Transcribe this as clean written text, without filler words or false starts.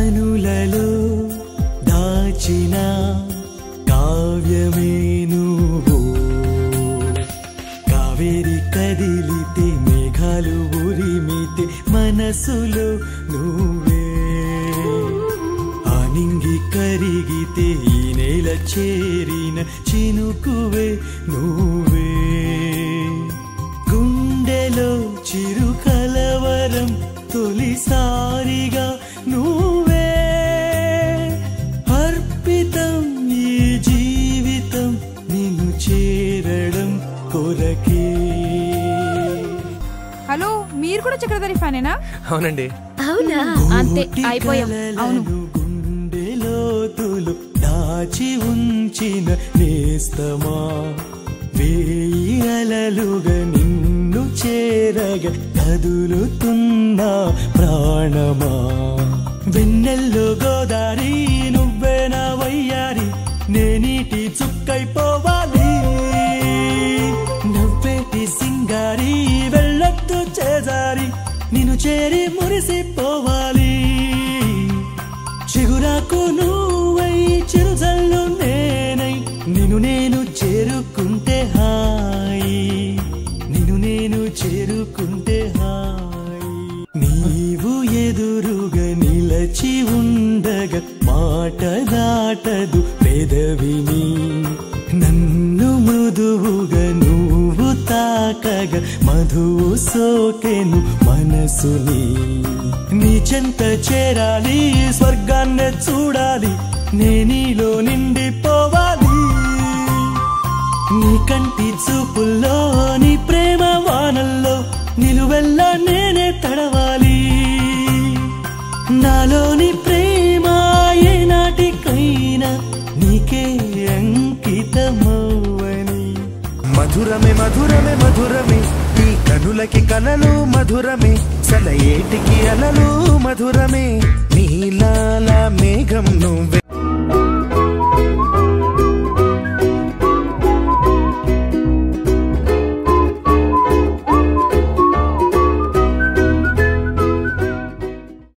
కనులలో దాచిన కావ్యమే నువ్వు కావేరి కదిలితే మేఘాలు ఉరిమితే మనసులో నువ్వే ఆనింగి కరిగితే ఈ నేల చేరిన చినుకువే నువ్వే గుండెలో చిరు కలవరం తొలిసారిగా నువ్వే అర్పితం ఈ జీవితం నిన్ను చేరడం కొరకే. హలో, మీరు కూడా చక్రధరి ఫ్యానేనా? అవునండి. అవునా? అంతే, అయిపోయాం. అవును. గుండెలోతులు దాచి ఉంచిన నేస్తమా వేయి అలలుగా నిన్ను చేరగ కదులుతున్న ప్రాణమా వెన్నెల్లో గోదారి నువ్వే నా వయ్యారి నేనీటి చుక్కైపోవాలి నవ్వేటి సింగారి వెళ్ళొద్దు చేజారి నిన్ను చేరి మురిసిపోవాలి చిగురాకు నువ్వై చిరుజల్లు నేనై నిన్ను నేను చేరుకుంటే హాయి నిన్ను నేను చేరుకుంటే హాయి నీవు ఎదురుగా నిలచి ఉండగా మాట దాటదు పెదవిని నన్ను మృదువుగా నువ్వు తాకగా మధువు సోకెను మనసుని నీ చెంత చేరాలి స్వర్గాన్నే చూడాలి నేనీలో నిండిపోవాలి నీ కంటి చూపుల్లో నీ ప్రేమ వానల్లో నిలువెల్లా నేనే తడవాలి నాలోని ప్రేమ ఏనాటికైనా నీకే అంకితమవ్వని. మధురమే మధురమే మధురమే ఈ కనులకి కలలు మధురమే సలయేటికి అలలు మధురమే నీలాల మేఘం నువ్వే